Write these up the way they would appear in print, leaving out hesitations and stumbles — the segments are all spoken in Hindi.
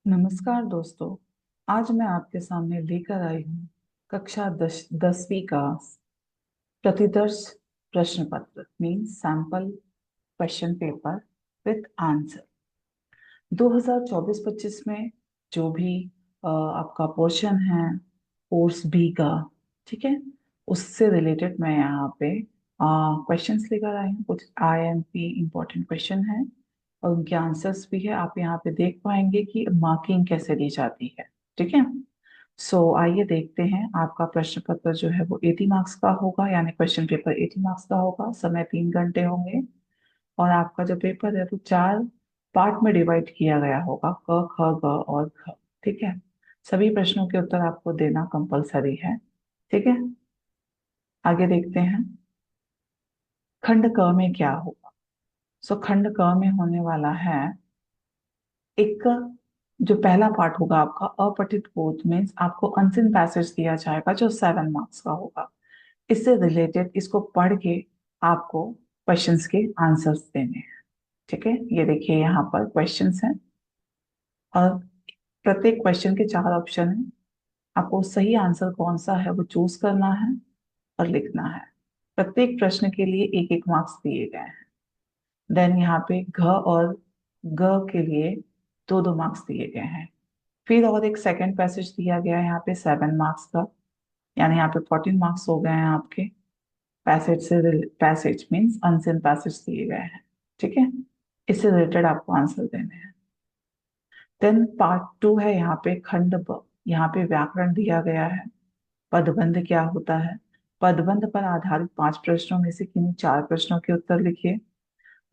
नमस्कार दोस्तों। आज मैं आपके सामने लेकर आई हूँ कक्षा 10वीं का प्रतिदर्श प्रश्न पत्र means sample question paper with answer 2024-25 में जो भी आपका पोर्शन है कोर्स बी का, ठीक है, उससे रिलेटेड मैं यहाँ पे क्वेश्चंस लेकर आई हूँ। कुछ आईएमपी इम्पोर्टेंट क्वेश्चन है और उनके आंसर्स भी है। आप यहाँ पे देख पाएंगे कि मार्किंग कैसे दी जाती है, ठीक है। आइए देखते हैं। आपका प्रश्न पत्र जो है वो 80 मार्क्स का होगा, यानी क्वेश्चन पेपर 80 मार्क्स का होगा। समय 3 घंटे होंगे और आपका जो पेपर है वो 4 पार्ट में डिवाइड किया गया होगा, क ख ग और घ, ठीक है। सभी प्रश्नों के उत्तर आपको देना कंपलसरी है, ठीक है। आगे देखते हैं खंड क में क्या होगा। खंड क में होने वाला है एक, जो पहला पार्ट होगा आपका अपठित बोध में आपको अनसिन पैसेज दिया जाएगा जो 7 मार्क्स का होगा। इससे रिलेटेड इसको पढ़ के आपको क्वेश्चंस के आंसर्स देने हैं, ठीक है। ये देखिए यहाँ पर क्वेश्चंस हैं और प्रत्येक क्वेश्चन के 4 ऑप्शन हैं। आपको सही आंसर कौन सा है वो चूज करना है और लिखना है। प्रत्येक प्रश्न के लिए एक एक मार्क्स दिए गए हैं। देन यहाँ पे घ और ग के लिए 2-2 मार्क्स दिए गए हैं। फिर और एक सेकंड पैसेज दिया गया है यहाँ पे 7 मार्क्स का, यानी यहाँ पे 14 मार्क्स हो गए हैं आपके। पैसेज मीन्स अनसिन पैसेज दिए गए हैं, ठीक है। इससे रिलेटेड आपको आंसर देने हैं। देन पार्ट 2 है यहाँ पे खंड ब। यहाँ पे व्याकरण दिया गया है। पदबंध क्या होता है, पदबंध पर आधारित 5 प्रश्नों में से किन्हीं 4 प्रश्नों के उत्तर लिखिए।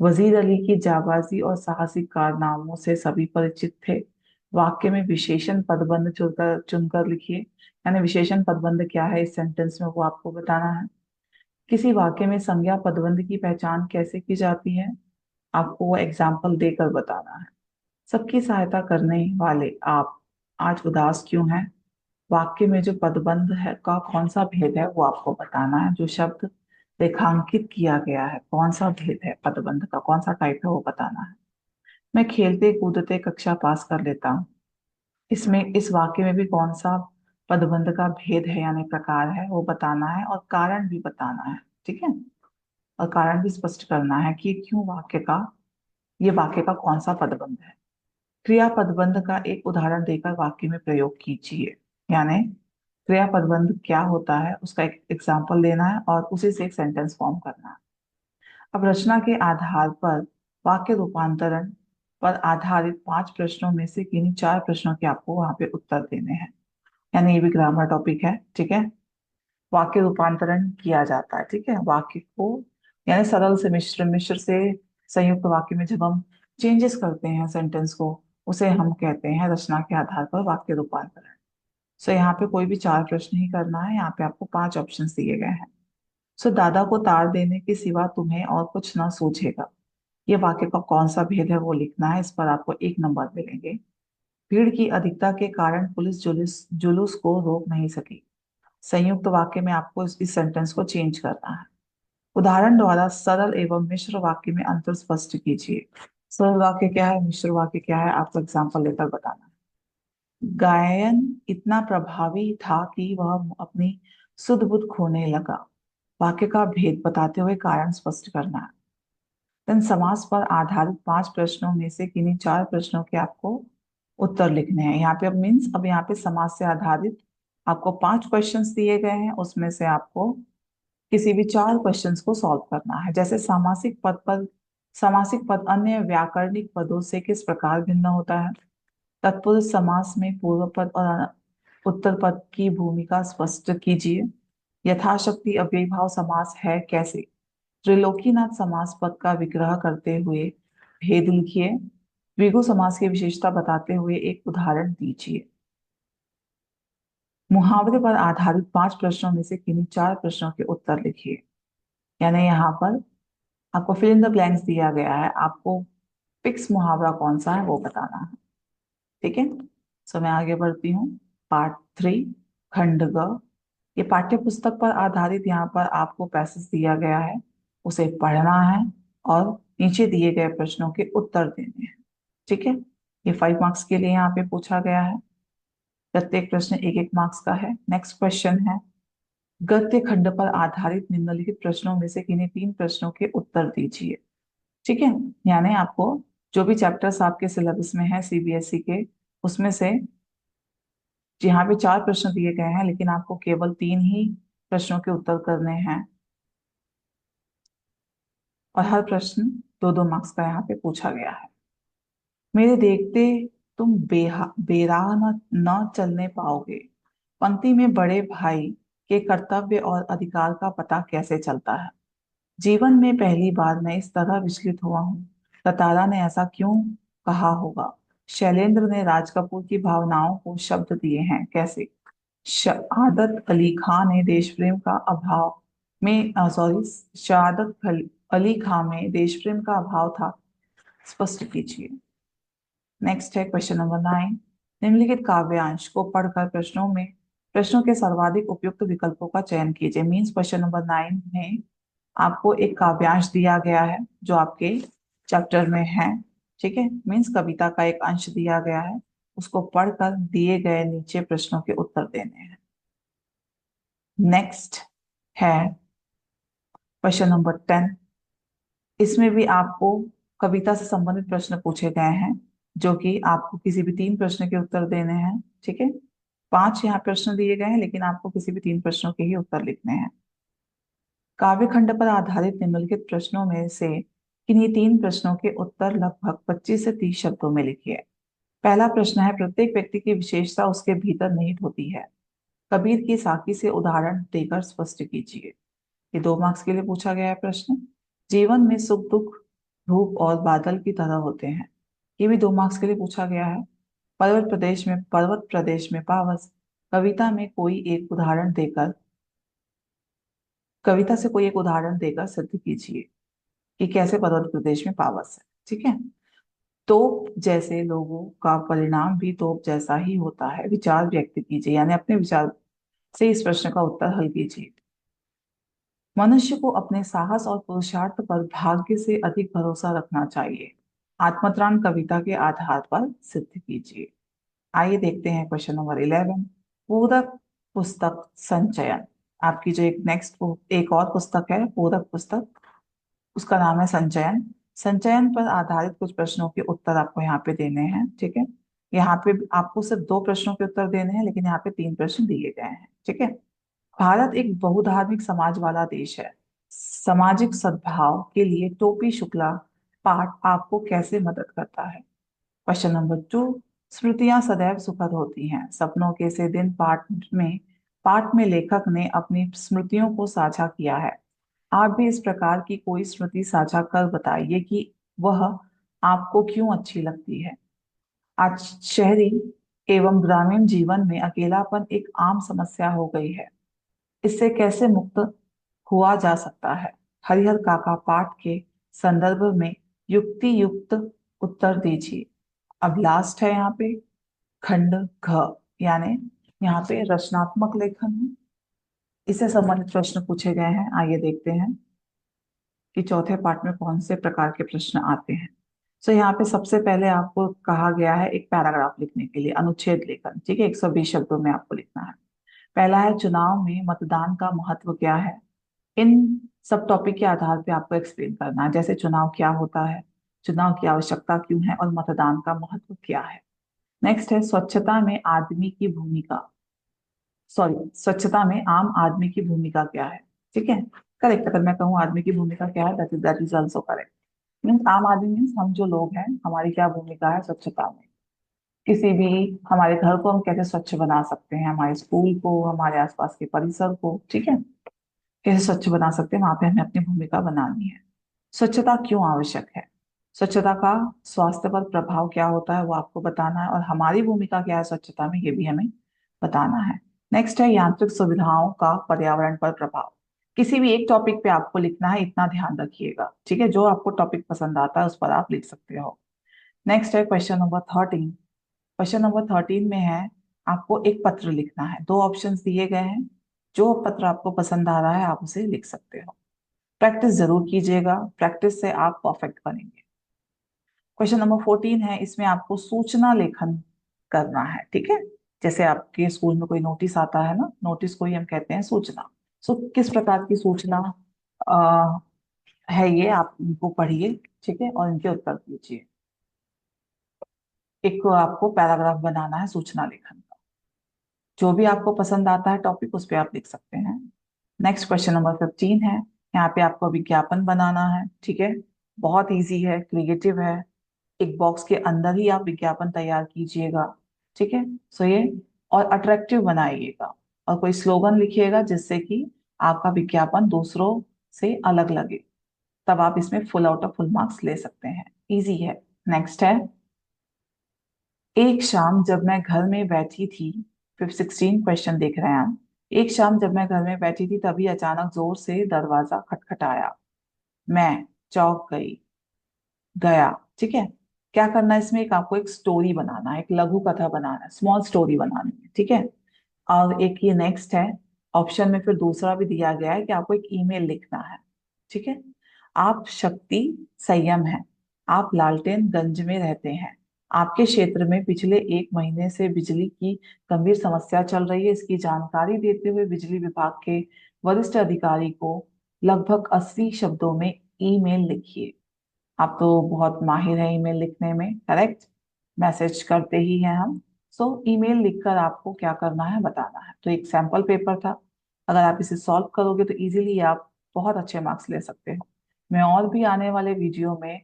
वजीर अली की जाबाजी और साहसिक कारनामों से सभी परिचित थे। वाक्य में विशेषण पदबंध चुनकर चुनकर लिखिए। यानी विशेषण पदबंध क्या है इस सेंटेंस में वो आपको बताना है। किसी वाक्य में संज्ञा पदबंध की पहचान कैसे की जाती है, आपको वो एग्जाम्पल देकर बताना है। सबकी सहायता करने वाले आप आज उदास क्यों हैं, वाक्य में जो पदबंध है का कौन सा भेद है वो आपको बताना है। जो शब्द रेखांकित किया गया है कौन सा भेद है, पदबंध का कौन सा टाइप है वो बताना है। मैं खेलते कूदते कक्षा पास कर लेता हूँ, इसमें इस वाक्य में भी कौन सा पदबंध का भेद है यानी प्रकार है वो बताना है और कारण भी बताना है, ठीक है। और कारण भी स्पष्ट करना है कि ये वाक्य का कौन सा पदबंध है। क्रिया पदबंध का एक उदाहरण देकर वाक्य में प्रयोग कीजिए। यानी क्रिया पदबंध क्या होता है उसका एक एग्जाम्पल देना है और उसी से एक सेंटेंस फॉर्म करना है। अब रचना के आधार पर वाक्य रूपांतरण पर आधारित 5 प्रश्नों में से किन्हीं 4 प्रश्नों के आपको वहां पे उत्तर देने हैं। यानी ये भी ग्रामर टॉपिक है, ठीक है। वाक्य रूपांतरण किया जाता है, ठीक है। वाक्य को यानी सरल से मिश्र, मिश्र से संयुक्त वाक्य में जब हम चेंजेस करते हैं सेंटेंस को, उसे हम कहते हैं रचना के आधार पर वाक्य रूपांतरण। यहाँ पे कोई भी 4 प्रश्न ही करना है। यहाँ पे आपको 5 ऑप्शंस दिए गए हैं। दादा को तार देने के सिवा तुम्हें और कुछ ना सूझेगा, ये वाक्य का कौन सा भेद है वो लिखना है। इस पर आपको 1 नंबर मिलेंगे। भीड़ की अधिकता के कारण पुलिस जुलूस जुलूस को रोक नहीं सकी, संयुक्त वाक्य में आपको इस सेंटेंस को चेंज करना है। उदाहरण द्वारा सरल एवं मिश्र वाक्य में अंतर स्पष्ट कीजिए। सरल वाक्य क्या है, मिश्र वाक्य क्या है, आपको एग्जाम्पल लेकर बताना है। गायन इतना प्रभावी था कि वह अपनी सुध बुध खोने लगा, वाक्य का भेद बताते हुए कारण स्पष्ट करना है। देन समास पर आधारित 5 प्रश्नों में से किन्हीं 4 प्रश्नों के आपको उत्तर लिखने हैं। यहाँ पे अब यहाँ पे समास से आधारित आपको 5 क्वेश्चंस दिए गए हैं, उसमें से आपको किसी भी 4 क्वेश्चंस को सॉल्व करना है। जैसे सामासिक पद अन्य व्याकरणिक पदों से किस प्रकार भिन्न होता है। तत्पुरुष समास में पूर्व पद और उत्तर पद की भूमिका स्पष्ट कीजिए। यथाशक्ति अव्ययीभाव समास है कैसे। त्रिलोकीनाथ समास पद का विग्रह करते हुए भेद लिखिए। द्विगु समास की विशेषता बताते हुए एक उदाहरण दीजिए। मुहावरे पर आधारित 5 प्रश्नों में से किन्हीं 4 प्रश्नों के उत्तर लिखिए। यानी यहाँ पर आपको फिल इन द ब्लैंक्स दिया गया है, आपको फिक्स मुहावरा कौन सा है वो बताना है, ठीक है। मैं आगे बढ़ती हूँ। पार्ट 3 खंड ग। ये पाठ्य पुस्तक पर आधारित यहाँ पर आपको पैसेज दिया गया है, उसे पढ़ना है और नीचे दिए गए प्रश्नों के उत्तर देने हैं, ठीक है। ये 5 मार्क्स के लिए यहाँ पे पूछा गया है। प्रत्येक प्रश्न एक एक मार्क्स का है। नेक्स्ट क्वेश्चन है, गद्य खंड पर आधारित निम्नलिखित प्रश्नों में से किन्हीं 3 प्रश्नों के उत्तर दीजिए। ठीक है, यानी आपको जो भी चैप्टर्स आपके सिलेबस में है सीबीएसई के, उसमें से यहाँ पे 4 प्रश्न दिए गए हैं, लेकिन आपको केवल 3 ही प्रश्नों के उत्तर करने हैं और हर प्रश्न 2-2 मार्क्स का यहाँ पे पूछा गया है। मेरे देखते तुम बेराह न चलने पाओगे। पंक्ति में बड़े भाई के कर्तव्य और अधिकार का पता कैसे चलता है? जीवन में पहली बार मैं इस तरह विचलित हुआ हूँ। ततारा ने ऐसा क्यों कहा होगा? शैलेंद्र ने राज कपूर की भावनाओं को शब्द दिए हैं कैसे? शहादत अली खान ने देश प्रेम का अभाव में सॉरी अली खान में देश प्रेम का अभाव था, स्पष्ट कीजिए। नेक्स्ट है क्वेश्चन नंबर 9, निम्नलिखित काव्यांश को पढ़कर प्रश्नों के सर्वाधिक उपयुक्त विकल्पों का चयन कीजिए। मीन्स क्वेश्चन नंबर 9 में आपको एक काव्यांश दिया गया है जो आपके चैप्टर में है। ठीक है, मीन्स कविता का एक अंश दिया गया है, उसको पढ़कर दिए गए नीचे प्रश्नों के उत्तर देने हैं। नेक्स्ट है क्वेश्चन नंबर 10। इसमें भी आपको कविता से संबंधित प्रश्न पूछे गए हैं, जो कि आपको किसी भी 3 प्रश्न के उत्तर देने हैं। ठीक है, 5 यहाँ प्रश्न दिए गए हैं, लेकिन आपको किसी भी 3 प्रश्नों के ही उत्तर लिखने हैं। काव्य खंड पर आधारित निम्नलिखित प्रश्नों में से किन्हीं 3 प्रश्नों के उत्तर लगभग 25 से 30 शब्दों में लिखिए। पहला प्रश्न है, प्रत्येक व्यक्ति की विशेषता उसके भीतर निहित होती है। कबीर की साकी से उदाहरण देकर स्पष्ट कीजिए। ये 2 मार्क्स के लिए पूछा गया है प्रश्न। जीवन में सुख दुख धूप और बादल की तरह होते हैं। ये भी 2 मार्क्स के लिए पूछा गया है। पर्वत प्रदेश में पावस। कविता में कोई एक उदाहरण देकर कविता से कोई एक उदाहरण देकर सिद्ध कीजिए कि कैसे पर्वत प्रदेश में पावस है। ठीक है, तोप जैसे लोगों का परिणाम भी तोप जैसा ही होता है। विचार व्यक्त कीजिए, यानी अपने विचार से इस प्रश्न का उत्तर हल कीजिए। मनुष्य को अपने साहस और पुरुषार्थ पर भाग्य से अधिक भरोसा रखना चाहिए। आत्मत्राण कविता के आधार पर सिद्ध कीजिए। आइए देखते हैं क्वेश्चन नंबर 11, पूरक पुस्तक संचयन। आपकी जो एक और पुस्तक है पूरक पुस्तक, उसका नाम है संचयन। संचयन पर आधारित कुछ प्रश्नों के उत्तर आपको यहाँ पे देने हैं। ठीक है, यहाँ पे आपको सिर्फ 2 प्रश्नों के उत्तर देने हैं, लेकिन यहाँ पे 3 प्रश्न दिए गए हैं। ठीक है, भारत एक बहुधार्मिक समाज वाला देश है। सामाजिक सद्भाव के लिए टोपी शुक्ला पाठ आपको कैसे मदद करता है? क्वेश्चन नंबर 2, स्मृतियां सदैव सुखद होती हैं। सपनों के से दिन पाठ में लेखक ने अपनी स्मृतियों को साझा किया है। आप भी इस प्रकार की कोई स्मृति साझा कर बताइए कि वह आपको क्यों अच्छी लगती है। आज शहरी एवं ग्रामीण जीवन में अकेलापन एक आम समस्या हो गई है। इससे कैसे मुक्त हुआ जा सकता है? हरिहर काका पाठ के संदर्भ में युक्ति युक्त उत्तर दीजिए। अब लास्ट है यहाँ पे खंड घ, यानी यहाँ पे रचनात्मक लेखन है, इससे संबंधित प्रश्न पूछे गए हैं। आइए देखते हैं कि चौथे पार्ट में कौन से प्रकार के प्रश्न आते हैं। सो यहाँ पे सबसे पहले आपको कहा गया है एक पैराग्राफ लिखने के लिए, अनुच्छेद लेखन। ठीक है, 120 शब्दों में आपको लिखना है। पहला है, चुनाव में मतदान का महत्व क्या है? इन सब टॉपिक के आधार पे आपको एक्सप्लेन करना है, जैसे चुनाव क्या होता है, चुनाव की आवश्यकता क्यों है और मतदान का महत्व क्या है। नेक्स्ट है, स्वच्छता में आम आदमी की भूमिका क्या है? ठीक है, करेक्ट। अगर मैं कहूँ आदमी की भूमिका क्या है, that is also correct. Means आम आदमी मीन्स हम जो लोग हैं, हमारी क्या भूमिका है स्वच्छता में। किसी भी हमारे घर को हम कैसे स्वच्छ बना सकते हैं, हमारे स्कूल को, हमारे आसपास के परिसर को, ठीक है, कैसे स्वच्छ बना सकते हैं, वहां पे हमें अपनी भूमिका बनानी है। स्वच्छता क्यों आवश्यक है? स्वच्छता का स्वास्थ्य पर प्रभाव क्या होता है वो आपको बताना है, और हमारी भूमिका क्या है स्वच्छता में ये भी हमें बताना है। नेक्स्ट है, यांत्रिक सुविधाओं का पर्यावरण पर प्रभाव। किसी भी एक टॉपिक पे आपको लिखना है, इतना ध्यान रखिएगा। ठीक है, जो आपको टॉपिक पसंद आता है उस पर आप लिख सकते हो। नेक्स्ट है क्वेश्चन नंबर 13। क्वेश्चन नंबर 13 में है, आपको एक पत्र लिखना है। 2 ऑप्शंस दिए गए हैं, जो पत्र आपको पसंद आ रहा है आप उसे लिख सकते हो। प्रैक्टिस जरूर कीजिएगा, प्रैक्टिस से आप परफेक्ट बनेंगे। क्वेश्चन नंबर 14 है, इसमें आपको सूचना लेखन करना है, ठीक है। जैसे आपके स्कूल में कोई नोटिस आता है ना, नोटिस को ही हम कहते हैं सूचना। सो किस प्रकार की सूचना आ, है ये, आप इनको पढ़िए, ठीक है, और इनके उत्तर दीजिए। एक आपको पैराग्राफ बनाना है सूचना लेखन का। जो भी आपको पसंद आता है टॉपिक, उस पे आप लिख सकते हैं। नेक्स्ट क्वेश्चन नंबर 15 है, यहाँ पे आपको विज्ञापन बनाना है, ठीक है। बहुत इजी है, क्रिएटिव है। एक बॉक्स के अंदर ही आप विज्ञापन तैयार कीजिएगा, ठीक है। सो ये, और अट्रैक्टिव बनाइएगा, और कोई स्लोगन लिखिएगा जिससे कि आपका विज्ञापन दूसरों से अलग लगे। तब आप इसमें full out of full marks ले सकते हैं। इजी है। नेक्स्ट है, एक शाम जब मैं घर में बैठी थी, 16 क्वेश्चन देख रहे हैं हम। एक शाम जब मैं घर में बैठी थी, तभी अचानक जोर से दरवाजा खटखटाया। मैं चौंक गया, ठीक है। क्या करना है इसमें, एक आपको एक स्टोरी बनाना है, एक लघु कथा बनाना है, स्मॉल स्टोरी बनानी है, ठीक है। और एक ये नेक्स्ट है, ऑप्शन में फिर दूसरा भी दिया गया है कि आपको एक ईमेल लिखना है, ठीक है। आप शक्ति संयम है, आप लालटेनगंज में रहते हैं। आपके क्षेत्र में पिछले 1 महीने से बिजली की गंभीर समस्या चल रही है। इसकी जानकारी देते हुए बिजली विभाग के वरिष्ठ अधिकारी को लगभग 80 शब्दों में ईमेल लिखिए। आप तो बहुत माहिर हैं ईमेल लिखने में, करेक्ट। मैसेज करते ही हैं हम। सो ईमेल लिखकर आपको क्या करना है बताना है। तो एक सैंपल पेपर था, अगर आप इसे सॉल्व करोगे तो इजीली आप बहुत अच्छे मार्क्स ले सकते हो। मैं और भी आने वाले वीडियो में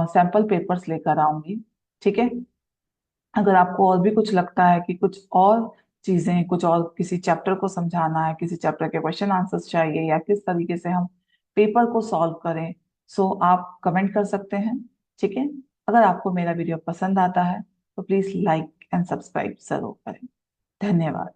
सैंपल पेपर्स लेकर आऊंगी, ठीक है। अगर आपको और भी कुछ लगता है कि कुछ और चीजें, कुछ और किसी चैप्टर को समझाना है, किसी चैप्टर के क्वेश्चन आंसर्स चाहिए, या किस तरीके से हम पेपर को सॉल्व करें, सो आप कमेंट कर सकते हैं, ठीक है। अगर आपको मेरा वीडियो पसंद आता है तो प्लीज लाइक एंड सब्सक्राइब जरूर करें। धन्यवाद।